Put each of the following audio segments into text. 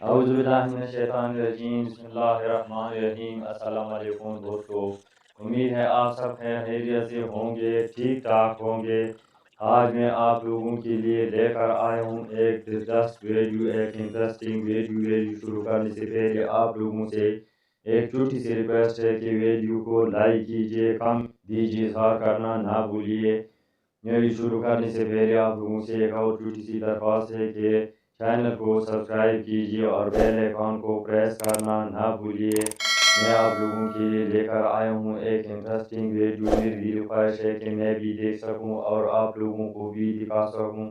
औज़ुबिल्लाहिमिनश्शैतानिर्रजीम बिस्मिल्लाहिर्रहमानिर्रहीम। अस्सलाम वालेकुम दोस्तों, उम्मीद है आप सब खैरियत से होंगे, ठीक ठाक होंगे। आज मैं आप लोगों के लिए लेकर आया हूँ एक दिलचस्प वीडियो, एक इंटरेस्टिंग वीडियो शुरू करने से पहले आप लोगों से एक छोटी सी रिक्वेस्ट है कि वीडियो को लाइक कीजिए, कमेंट दीजिए, इज़हार करना ना भूलिए। वीडियो शुरू करने से पहले आप लोगों से एक और छोटी सी दरख्वास्त है कि चैनल को सब्सक्राइब कीजिए और बेल आइकॉन को प्रेस करना ना भूलिए। मैं आप लोगों के लिए लेकर आया हूँ एक इंटरेस्टिंग वीडियो। मेरी ख्वाहिश है कि मैं भी देख सकूँ और आप लोगों को भी दिखा सकूँ।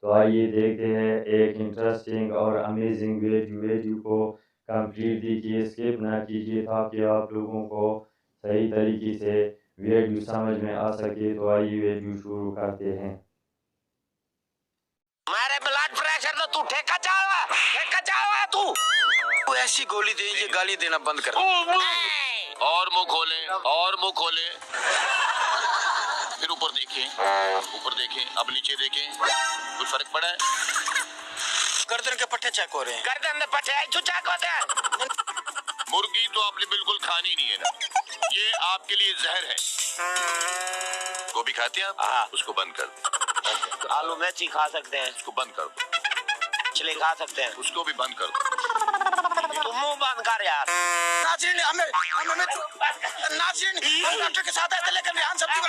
तो आइए देखते हैं एक इंटरेस्टिंग और अमेजिंग वीडियो को कंप्लीट देखिए, स्किप ना कीजिए ताकि आप लोगों को सही तरीके से वीडियो समझ में आ सके। तो आइए वीडियो शुरू करते हैं। मेरे ब्लड प्रेशर तो तू ठेका चावा तू ऐसी गोली दे, ये गाली देना बंद कर। और मुंह खोले फिर ऊपर देखें, अब नीचे देखें, कुछ फर्क पड़ा है? गर्दन के पट्टे चेक हो रहे हैं। गर्दन में पट्टे चेक होते हैं। मुर्गी तो आपने बिल्कुल खानी नहीं है ना, ये आपके लिए जहर है। गोभी खाते हैं आप? उसको बंद कर दो। आलू मिर्ची खा सकते हैं, उसको बंद कर दो। मछली खा सकते हैं, उसको भी बंद कर दो। तुम मुंह बंद कर यार। नाज़रीन, हमें हम डॉक्टर के साथ आए थे, लेकिन रेहान सब्जी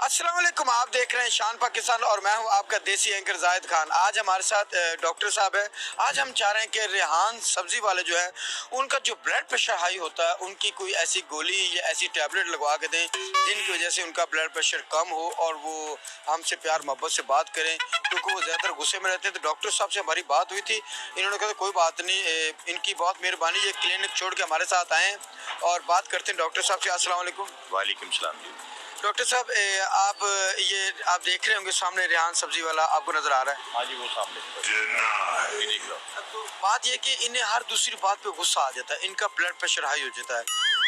अस्सलाम वालेकुम, आप देख रहे हैं शान पाकिस्तान और मैं हूं आपका देसी एंकर जाहिद खान। आज हमारे साथ डॉक्टर साहब है। आज हम चाह रहे हैं कि रेहान सब्जी वाले जो है उनका जो ब्लड प्रेशर हाई होता है, उनकी कोई ऐसी गोली या ऐसी टैबलेट लगवा के दें जिनकी वजह से उनका ब्लड प्रेशर कम हो और वो हमसे प्यार मोहब्बत से बात करें, क्योंकि वो ज़्यादातर गुस्से में रहते हैं। तो डॉक्टर साहब से हमारी बात हुई थी, इन्होंने कहा कोई बात नहीं, इनकी बहुत मेहरबानी, ये क्लिनिक छोड़ के हमारे साथ आए और बात करते हैं डॉक्टर साहब से। अस्सलाम वालेकुम। वालेकुम सलाम जी। डॉक्टर साहब, आप देख रहे होंगे सामने रेहान सब्जी वाला आपको नजर आ रहा है। हाँ जी, वो सामने ये देख लो। तो बात ये कि इन्हें हर दूसरी बात पे गुस्सा आ जाता है, इनका ब्लड प्रेशर हाई हो जाता है।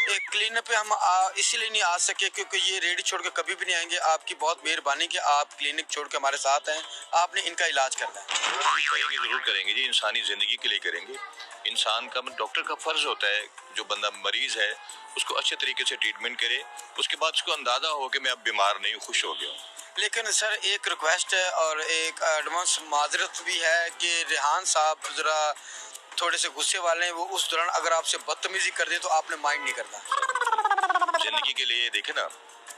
एक क्लिनिक पे हम इसीलिए नहीं आ सके क्योंकि ये रेडी छोड़ के कभी भी नहीं आएंगे। आपकी बहुत मेहरबानी कि आप क्लिनिक छोड़ के हमारे साथ हैं, आपने इनका इलाज करना है। करेंगे, जरूर करेंगे जी, इंसानी जिंदगी के लिए करेंगे। इंसान का, डॉक्टर का फर्ज होता है जो बंदा मरीज है उसको अच्छे तरीके से ट्रीटमेंट करे, उसके बाद उसको अंदाजा हो कि मैं अब बीमार नहीं हूँ, खुश हो गया हूँ। लेकिन सर एक रिक्वेस्ट है और एक एडवांस माजरत भी है कि रेहान साहब जरा थोड़े से गुस्से वाले हैं, वो उस दौरान अगर आपसे बदतमीजी कर दे तो आपने माइंड नहीं करना। जिंदगी के लिए देखे ना,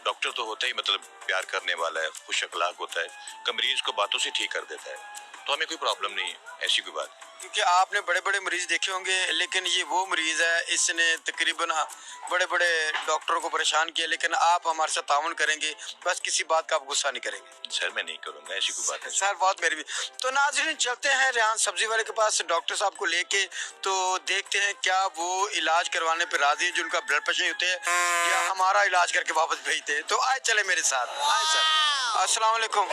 डॉक्टर तो होता ही मतलब प्यार करने वाला है, खुश अखलाक होता है, मरीज को बातों से ठीक कर देता है, तो हमें कोई प्रॉब्लम नहीं है, ऐसी कोई बात। क्योंकि आपने बड़े बड़े मरीज देखे होंगे, लेकिन ये वो मरीज है, इसने तकरीबन बड़े बड़े डॉक्टरों को परेशान किया, लेकिन आप हमारे साथ ताउन करेंगे, बस किसी बात का आप गुस्सा नहीं करेंगे। सर मैं नहीं करूंगा, ऐसी कोई बात है। सर बहुत मेरी भी। तो नाज़रीन, चलते हैं रेहान सब्जी वाले के पास डॉक्टर साहब को लेके, तो देखते हैं क्या वो इलाज करवाने पे राजी है, जो उनका ब्लड प्रेशर होते हैं, या हमारा इलाज करके वापस भेजते हैं। तो आए चले मेरे साथ, आए सर। अस्सलाम वालेकुम।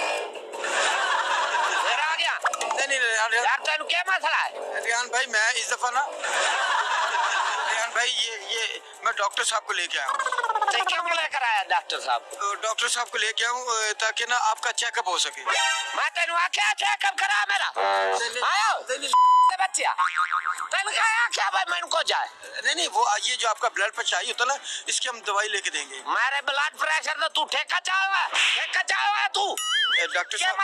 नहीं यार, तेनू क्या मसला है? रेहान भाई, मैं इस दफा ना रेहान भाई, ये मैं डॉक्टर साहब को लेके आया हूँ। तो क्यों लेकर आया डॉक्टर साहब? डॉक्टर साहब को लेके आऊँ ताकि ना आपका चेकअप हो सके। मैं तेनू आख्या चेकअप करा मेरा। बच्चिया तेनू क्या भाई, मैं को जाए? नहीं, वो ये जो आपका ब्लड प्रेशर आई होता ना, इसकी हम दवाई लेके देंगे। मेरे ब्लड प्रेशर तो तू ठेका चावा तू। डॉक्टर साहब,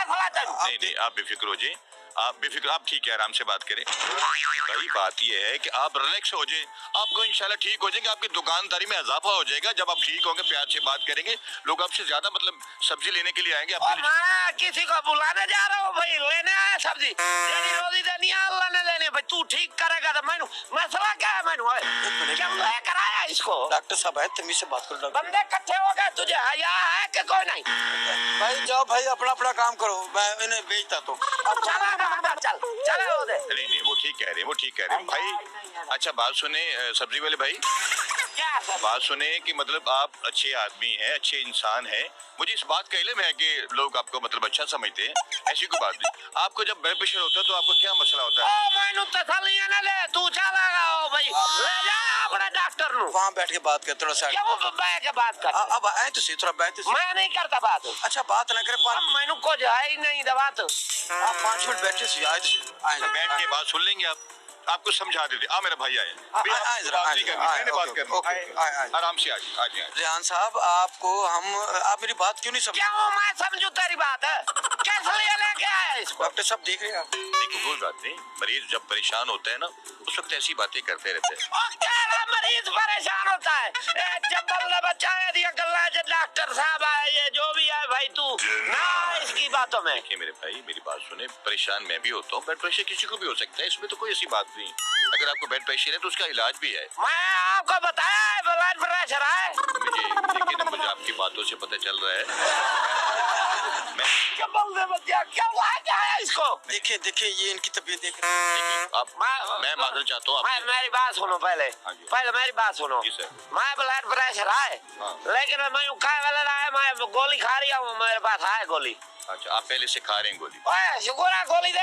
नहीं, आप बेफिक्र हो जाए, आप बेफिक्र, आप ठीक है, आराम से बात करें। भाई बात ये है कि आप रिलैक्स हो जाए, आपको इंशाल्लाह ठीक हो जाएंगे, आपकी दुकानदारी में इजाफा हो जाएगा। जब आप ठीक होंगे, प्यार से बात करेंगे, लोग आपसे ज्यादा मतलब सब्जी लेने के लिए आएंगे। मैं किसी को बुलाने जा रहा हूँ भाई, लेने आया सब्जी, रोजी देनी है, अल्लाह ने देनी है भाई। तू ठीक करेगा तो मैनू मसला क्या है? मैनू क्यों लेकर आया इसको? डॉक्टर साहब है, तमीज से बात करो। बंदे इकट्ठे हो गए, तुझे हया है कि कोई नहीं? भाई जाओ भाई, अपना अपना काम करो, मैं इन्हें बेचता तो। नहीं, वो ठीक कह रहे हैं भाई। अच्छा बात सुने सब्जी वाले भाई, क्या सर? बात सुने कि मतलब आप अच्छे आदमी हैं, अच्छे इंसान हैं। मुझे इस बात का इल्म है कि लोग आपको मतलब अच्छा समझते हैं, ऐसी कोई बात नहीं। आपको जब ब्लड प्रेशर होता है तो आपको क्या मसला होता है? ओ मैनू तसल्लियां ना ले, तू चलेगा ओ भाई, ले जा अपने डॉक्टर नु। वहाँ बैठ के बात कर, थोड़ा सा क्यों बैठ के बात कर? अब आए तो सही, थोड़ा बैठ तो सही। मैं नहीं करता बात। अच्छा बात ना करे, अब मैनू कुछ है ही नहीं दवा तो। आप 5 मिनट बैठे सी, आए तो सही, आए बैठ के बात सुन लेंगे आप, आपको समझा देते। मेरा भाई आए, आए जरा, आए जरा, आए, बात ओके, करनी, ओके, आए, आए। आराम से आज आज रेहान साहब, आपको आप मेरी बात क्यों नहीं समझ? क्या मैं समझू तेरी बात है? किस लिए लेके आया इसको? डॉक्टर साहब देख रहे हैं आप? देखो कोई बात नहीं, मरीज जब परेशान होता है ना उस वक्त ऐसी बातें करते रहते हैं। और क्या मरीज परेशान होता है? जब बच्चा है दिया गल्ला जो डॉक्टर साहब आए, ये जो भी है भाई तू ना इसकी बातों में। देखिए मेरे भाई, मेरी बात सुने, परेशान मैं भी होता हूँ, ब्लड प्रेशर किसी को भी हो सकता है, इसमें तो कोई ऐसी बात नहीं। अगर आपको ब्लड प्रेशर है तो उसका इलाज भी है। मैं आपको बताया है ब्लड प्रेशर है। मुझे आपकी बातों से पता चल रहा है। मैं क्या बोल रहे बच्चा, क्या हुआ क्या है इसको? देखिए देखिए, ये इनकी तबीयत देख देखिए, मैं माजर चाहता हूँ मेरी बात सुनो पहले, हाँ जी। पहले मेरी बात सुनो। जी सर। मैं ब्लड प्रेशर है, हाँ। लेकिन मैं खाए वाला ना है, मैं गोली खा रही हूँ, मेरे पास है गोली। अच्छा, आप पहले से खा रहे हैं गोली? ओए शुक्र है, गोली दे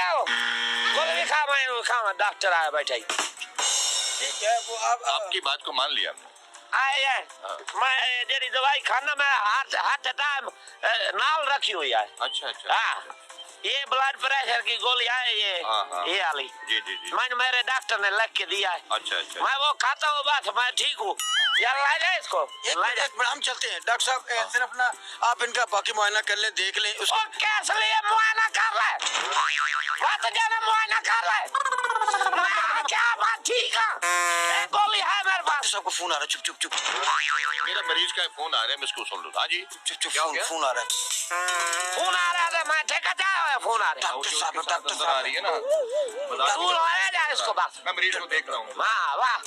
गोली भी खा, मैं खाऊंगा, डॉक्टर आया बैठा ही। ठीक है, वो आपकी बात को मान लिया हमने। आए मैं जेरी दवाई खाना में हार्ट टाइम नाल रखी हुई है। अच्छा अच्छा। हाँ, ये ब्लड प्रेशर की गोली है, ये वाली। जी जी जी। मैंने मेरे डॉक्टर ने लिख के दिया है। अच्छा अच्छा। मैं वो खाता हूँ, बस मैं ठीक हूँ। यार ला जाए इसको, एक ला मिनट हम चलते हैं। डॉक्टर साहब सिर्फ ना आप इनका बाकी मुआयना कर लें, देख लें उसको। कैसे लिए मुआयना कर ले, बात जाने मुआयना कर ले। मैं क्या बात ठीक है, गोली है मेरे पास। डॉक्टर साहब को फोन आ रहा है, चुप चुप चुप। मेरा मरीज का फोन आ रहा है, मैं इसको सुन लूँ। हाँ जी, चुप चुप, क्या हो गया? फोन आ रहा है। फोन आ रहा है, मैं ठेका जाया फोन आ रहा है। डॉक्टर साहब, डॉक्टर अंदर आ रही है ना, तू लाया जा इसको बस। मैं मरीज को देख रहा हूँ। वाह वाह,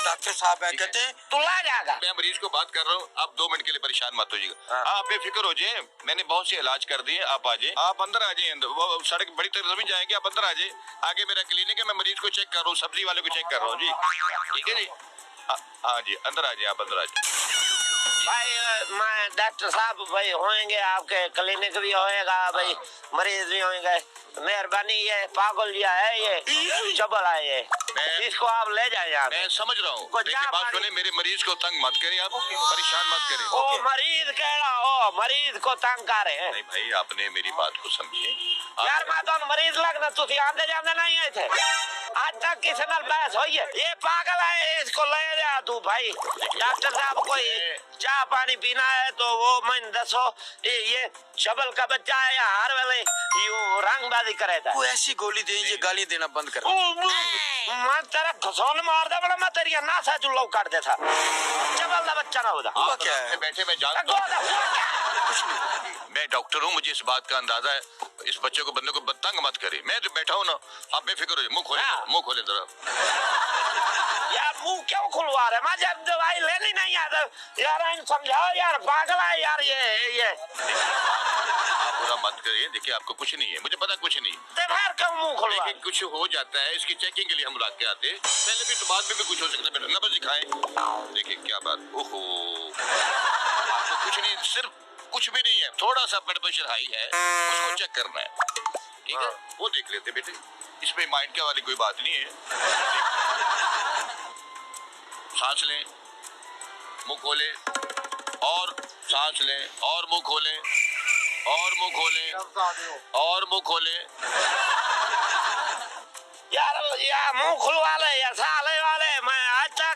डॉक्टर साहब है, ठीक है। कहते हैं तू ला जाएगा। मैं मरीज को बात कर रहा हूँ, आप 2 मिनट के लिए परेशान मत होइएगा। हाँ। आप बेफिक्र हो जाए, मैंने बहुत से इलाज कर दिए, आप आ जाए, आप अंदर आ जाए। वो सड़क बड़ी तरफ नहीं जाएंगे, आप अंदर आ जाए। आगे मेरा क्लिनिक है, मैं मरीज को चेक कर रहा हूँ, सब्जी वाले को चेक कर रहा हूँ जी। ठीक है जी, हाँ जी, अंदर आ जाए, आप अंदर आ जाए। भाई मैं डॉक्टर साहब भाई होंगे, आपके क्लिनिक भी होएगा भाई, मरीज भी होंगे। मेहरबानी, ये पागल जिया है, ये चबल है ये, इसको आप ले जाए यार। मैं समझ रहा हूँ, देखिए बात सुने, मेरे मरीज को तंग मत करें, आप परेशान मत करें। ओ मरीज कह रहा हो, मरीज को तंग कर रहे हैं। नहीं भाई, आपने मेरी बात को समझिए। यार मैं तो मरीज लगना, तुम आंदे जाते नहीं आए थे आज तक, किसी नाल बहस हुई है? ये पागल है, इसको ले जा तू भाई। डॉक्टर साहब कोई चाय पानी पीना है तो वो मैंने दसो, ये शबल का बच्चा है, हर वेले यू रंगबाजी करे था। कोई ऐसी गोली दे, ये गाली देना बंद कर। मैं तेरा घसौन मार दे बड़ा, मैं तेरी नासा चुल्ला काट दे था। शबल का बच्चा ना होता। हुआ क्या है? बैठे मैं जानता हूँ, मैं डॉक्टर हूँ, मुझे इस बात का अंदाजा है। इस बच्चे को, बंदे को तंग मत करे, मैं जो बैठा हूँ ना, आप बेफिक्र हो, मुंह खोले, मुंह खोले जरा। यार मुंह क्यों खुलवा रहे? मैं जब दवाई लेनी नहीं आता यार, समझाओ यार, पागल है यार ये। आप बुरा मत करिए, देखिए आपको कुछ नहीं है, मुझे पता कुछ नहीं। फिर क्यों मुंह खुलवा? लेकिन कुछ हो जाता है, इसकी चेकिंग के लिए हम लाके आते हैं। पहले भी तो, बाद में भी कुछ हो सकता है, नंबर दिखाएं। देखिए क्या बात, ओहो, आपको कुछ नहीं, सिर्फ कुछ भी नहीं है, थोड़ा सा ब्लड प्रेशर हाई है, उसको चेक करना है, ठीक है? वो देख लेते बेटे, इसमें माइंड के वाली कोई बात नहीं है। सांस लें, मुंह खोलें, और सांस लें, और मुंह खोलें, और मुंह खोलें, और मुंह खोलें। यार मुंह खुलवा ले यार, साले वाले, मैं आज तक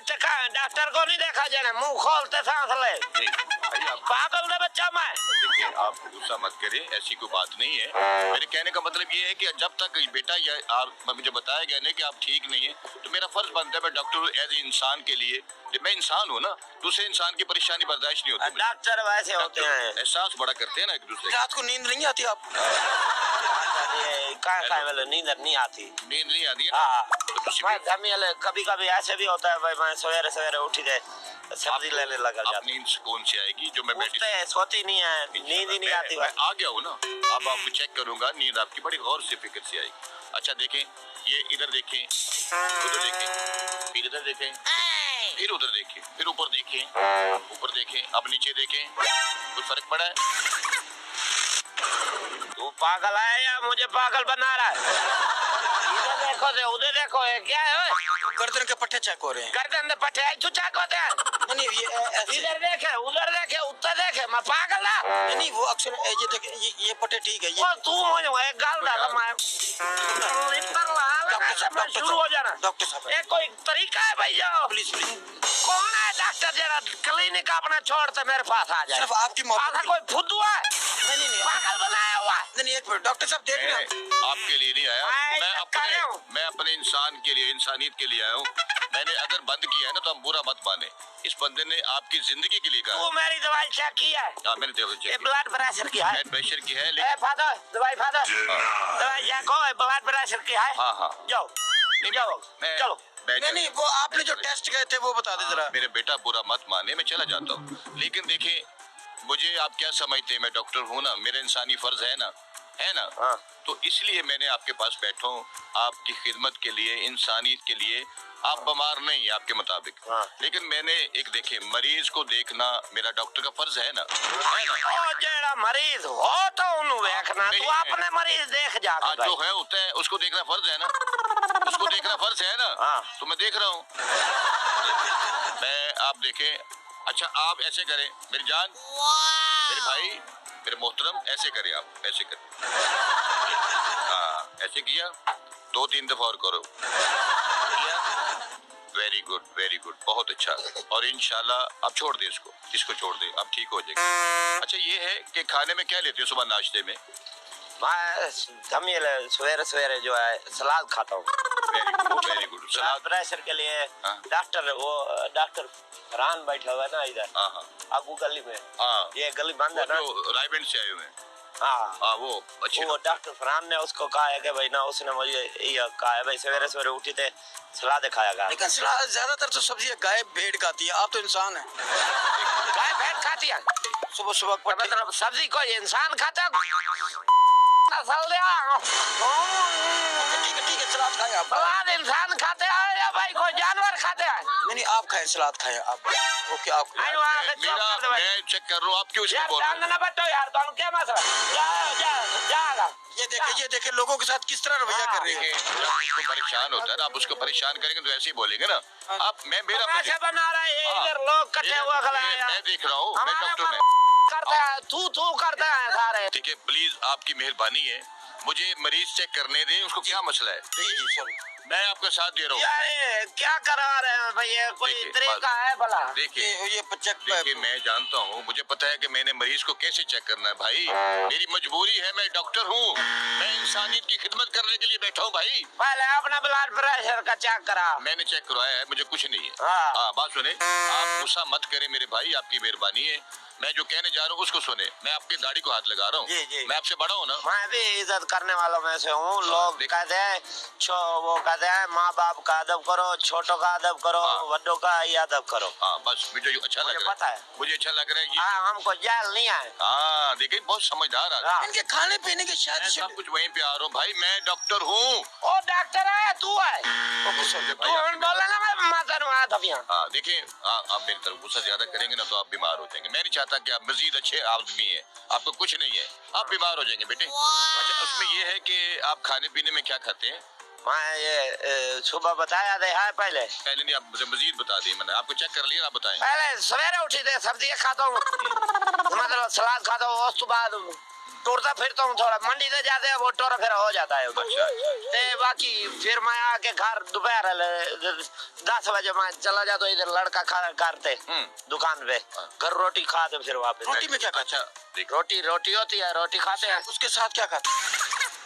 डॉक्टर को नहीं देखा जाने मुंह खोलते सांस ले। पागल ना बच्चा मैं। देखिए आप गुस्सा मत करिए, ऐसी कोई बात नहीं है। मेरे कहने का मतलब ये है कि जब तक बेटा मुझे बताया गया नहीं कि आप ठीक नहीं है, तो मेरा फर्ज बनता है, मैं डॉक्टर एज ए इंसान के लिए, मैं इंसान हूँ ना, दूसरे इंसान की परेशानी बर्दाश्त नहीं होती। डॉक्टर वैसे होते हैं, एहसास बड़ा करते हैं ना एक दूसरे। रात को नींद नहीं आती आपको? नींद नहीं आती। नींद नहीं आती है ना? कभी कभी ऐसे भी होता है भाई, मैं सवेरे सवेरे उठी दे सब्जी लेने लगा जाता। नींद कौन सी आएगी जो मैं सोती नहीं है, नींद ही नहीं आती। मैं आ गया हूँ ना, अब आपको चेक करूंगा, नींद आपकी बड़ी गौर से फिक्र से आएगी। अच्छा देखें, ये इधर देखें, उधर देखें, फिर इधर देखें, फिर उधर देखिए, फिर ऊपर देखिए, ऊपर देखें, अब नीचे देखें, कुछ फर्क पड़ा है? तू पागल है या मुझे पागल बना रहा है? इधर देखो से उधर देखो, ये क्या है? गर्दन के पट्टे चेक हो रहे हैं। गर्दन में पट्टे तू चेक होते हैं? नहीं ये इधर देखे, उधर देखे, उत्तर देखे, मैं पागल ना? नहीं वो अक्सर ये देखे, ये पट्टे ठीक है। वो तू मुझे एक गाल डाला मैं शुरू हो जाना। डॉक्टर साहब ये कोई तरीका है भाई? जाओ प्लीज प्लीज। कौन है डॉक्टर? जरा क्लिनिक अपना छोड़ते मेरे पास आ जाए। सिर्फ आपकी मोहब्बत आधा कोई फुद्दू है? नहीं पागल बनाया हुआ है? नहीं एक मिनट डॉक्टर साहब देख रहे हैं। आपके लिए नहीं आया, मैं अपने इंसान के लिए, इंसानियत के लिए आया हूँ। मैंने अगर बंद किया है ना तो हम बुरा मत माने। इस बंदे ने आपकी जिंदगी के लिए कहा। तू मेरी दवाई चेक की है? हाँ मैंने दवाई चेक की। ब्लड प्रेशर की है? ब्लड प्रेशर की है ए लेकिन फादर, दवाई चेक हो, ब्लड प्रेशर की है? हाँ हाँ जाओ जाओ चलो। नहीं वो आपने जो टेस्ट गए थे वो बता दे जरा। मेरे बेटा बुरा मत माने, मैं चला जाता हूँ, लेकिन देखिए मुझे आप क्या समझते हैं, मैं डॉक्टर हूँ ना, मेरा इंसानी फर्ज है ना, है ना? हाँ। तो इसलिए मैंने आपके पास बैठा हूँ, आपकी खिदमत के लिए, इंसानियत के लिए। आप बीमार नहीं है आपके मुताबिक, हाँ। लेकिन मैंने एक देखे मरीज को देखना मेरा डॉक्टर का फर्ज है ना, ओ जेड़ा मरीज हो तो उन्हें देखना, तू अपने मरीज देख जा। जो है होता है उसको देखना फर्ज है ना, उसको देखना फर्ज है ना। हाँ। तो मैं देख रहा हूँ, मैं आप देखें। अच्छा आप ऐसे करें मेरी जान, मेरे भाई, मेरे मोहतरम, ऐसे करें, आप ऐसे करें। हाँ ऐसे किया, 2-3 दफा और करो। वेरी गुड, वेरी गुड, बहुत अच्छा। और इंशाल्लाह आप छोड़ दे इसको छोड़ दे, आप ठीक हो जाएंगे। अच्छा ये है कि खाने में क्या लेते हो सुबह नाश्ते में? मैं सवेरे सवेरे जो है सलाद खाता हूँ। Very good. ब्लड प्रेशर के लिए डॉक्टर फरहान बैठा हुआ है ना इधर। हाँ आगू गली में। हाँ ये गली बंद है ना, रायबेंड से आए हुए हैं। हाँ वो अच्छी वो डॉक्टर फरहान ने उसको कहा है कि भाई ना, उसने मुझे ये कहा है भाई सवेरे सवेरे उठी थे सलाद खाया गया। लेकिन ज्यादातर तो सब्जी गाय भेड़ खाती है, आप तो इंसान है। गाय भेड़ खाती है? सुबह सुबह मतलब सब्जी को इंसान खाता है? ठीक है सलाद खाए आप। सलाद इंसान खाते हैं या भाई कोई जानवर खाते हैं? नहीं आप खाए, सलाद खाए आप। ओके आप मैं चेक कर रहा हूँ, आप क्यों इसमें बोल रहे हैं? ना बतो यार, तुम क्या मसला? जा ये देखे लोगों के साथ किस तरह रवैया कर रहे हैं। उसको परेशान होता है ना, आप उसको परेशान करेंगे तो ऐसे ही बोलेंगे ना आप। मैं मेरा बना रहा है इधर लोग इकट्ठे हुआ खड़ा है। मैं देख रहा हूँ, मैं डॉक्टर में करता है, तू करता है सारे। ठीक है प्लीज आपकी मेहरबानी है, मुझे मरीज चेक करने दें, उसको क्या मसला है। जी मैं आपका साथ दे रहा हूँ। यार क्या करा रहे हैं भैया, कोई तरीका है भला? देखिए ये मैं जानता हूँ, मुझे पता है कि मैंने मरीज को कैसे चेक करना है भाई, मेरी मजबूरी है, मैं डॉक्टर हूँ, मैं इंसानियत की खिदमत करने के लिए बैठा हूँ भाई। पहले अपना ब्लड प्रेशर का चेक करा। मैंने चेक करवाया है, मुझे कुछ नहीं है। हाँ बात सुने, आप गुस्सा मत करें मेरे भाई, आपकी मेहरबानी है। मैं जो कहने जा रहा हूँ उसको सुने, मैं आपकी दाढ़ी को हाथ लगा रहा हूँ, मैं आपसे बड़ा हूँ ना। मैं भी इज्जत करने वालों में से हूँ। लोग कहते हैं वो कहते हैं माँ बाप का अदब करो, छोटों का अदब करो, बड़ों का ही अदब करो। हाँ बस मुझे अच्छा लग रहा है, मुझे अच्छा लग रहा है। हाँ हमको जेल नहीं आए। हाँ देखिए बहुत समझदार आदमी। इनके खाने पीने के शायद सब कुछ वहीं पे आ रहा हूँ भाई, मैं डॉक्टर हूँ। ओ डॉक्टर है तू है? तू बोला ना मैं माता नु आया था। हाँ देखिए आप मेरी तरफ गुस्सा ज्यादा करेंगे ना तो आप बीमार हो जाएंगे। मैं नहीं चाहता कि आप मजीद अच्छे आदमी हैं, आपको कुछ नहीं है, आप बीमार हो जाएंगे बेटे। अच्छा उसमें ये है कि आप खाने पीने में क्या खाते हैं? मैं ये सुबह बताया था पहले नहीं, आप मुझे मजीद बता दिए, मैंने आपको चेक कर लिया, आप बताएं। पहले सवेरे उठी थे सब्जी खाता हूँ, मतलब सलाद खाता हूँ, उसके बाद टूरता फिरता हूँ, थोड़ा मंडी से जाते हैं वो टोरा फिर हो जाता है। ते बाकी फिर मैं आके घर दोपहर 10 बजे मैं चला जाता हूँ, इधर लड़का करते दुकान पे, घर रोटी खाते फिर वापस। रोटी में क्या? अच्छा रोटी होती है, रोटी खाते हैं। उसके साथ क्या खाते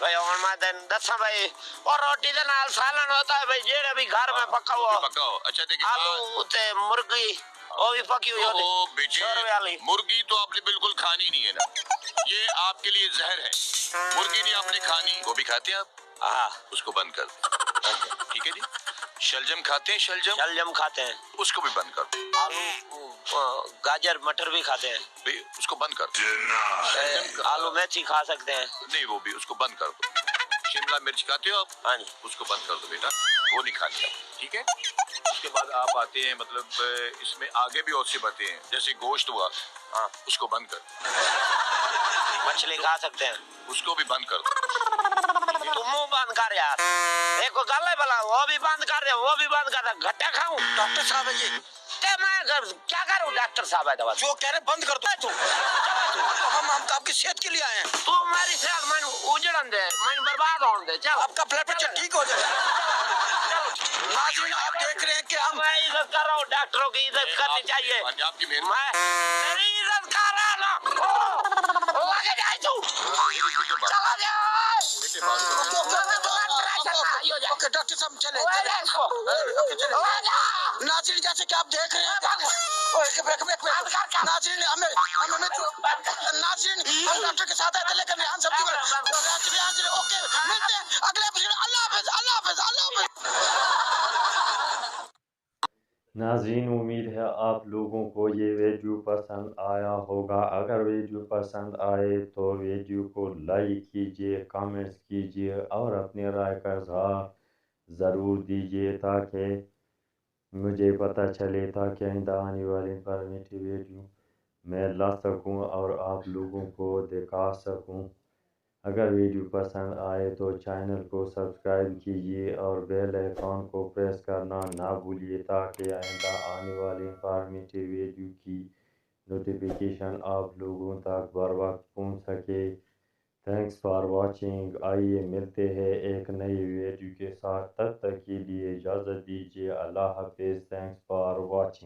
भाई? और मैं दसा भाई, और रोटी के नाल सालन होता है भाई, जेड़े भी घर में पका हुआ। अच्छा देखिए आलू ते मुर्गी वो भी पकी हुई होती। बेटे मुर्गी तो आपने बिल्कुल खानी नहीं है ना, ये आपके लिए जहर है। मुर्गी नहीं आपने खानी, वो भी खाते हैं आप? हाँ उसको बंद कर दो। ठीक है जी। शलजम खाते हैं? शलजम खाते हैं, उसको भी बंद कर दो। आलू गाजर मटर भी खाते हैं भाई, उसको बंद कर दो। आलू मेथी खा सकते हैं? नहीं वो भी उसको बंद कर दो। शिमला मिर्च खाते हो आप? हाँ जी। उसको बंद कर दो बेटा, वो नहीं खानी आप, ठीक है? उसके बाद आप आते हैं मतलब इसमें आगे भी और सी बातें हैं, जैसे गोश्त हुआ, हाँ, उसको बंद कर, मछली खा सकते हैं, उसको भी बंद कर दो। तुम मुंह बंद कर यार, देखो गले वाला वो भी बंद कर दे, वो भी बंद कर दे, घट्टा खाऊं? डॉक्टर साहब है ये, मैं क्या करूं? डॉक्टर साहब है दवा जो कह रहे बंद कर दो। हम तो आपकी सेहत के लिए आए हैं। तू मेरी सेहत मन उजड़न दे, मन बर्बाद होने दे, चल आपका ब्लड प्रेशर ठीक हो जाएगा। नाज़रीन, आप देख रहे हैं कि हम मैं इज्जत कर रहा हूँ, डॉक्टरों की इज्जत करनी चाहिए। आपकी मेहरबानी। मैं तेरी इज्जत कर रहा ना, लगे जाए तू, चला जा। ओके डॉक्टर साहब चले। नाज़रीन, जैसे कि आप देख रहे हैं, नाज़रीन हम डॉक्टर के साथ आए थे, लेकिन रेहान साहब ओके, मिलते हैं अगले एपिसोड। अल्लाह हाफिज, अल्लाह हाफिज, अल्लाह हाफिज। नाज़रीन, उम्मीद है आप लोगों को ये वीडियो पसंद आया होगा। अगर वीडियो पसंद आए तो वीडियो को लाइक कीजिए, कमेंट्स कीजिए और अपनी राय का इज़हार ज़रूर दीजिए ताकि मुझे पता चले, ताकि आइंदा आने वाली इंफॉर्मेटिव वीडियो मैं ला सकूं और आप लोगों को दिखा सकूं। अगर वीडियो पसंद आए तो चैनल को सब्सक्राइब कीजिए और बेल आइकॉन को प्रेस करना ना भूलिए ताकि आइंदा आने वाली इंफॉर्मेटिव वीडियो की नोटिफिकेशन आप लोगों तक बर वक्त पहुँच सके। Thanks for watching. आइए मिलते हैं एक नई वीडियो के साथ, तब तक के लिए इजाज़त दीजिए। अल्लाह हाफिज़। Thanks for watching.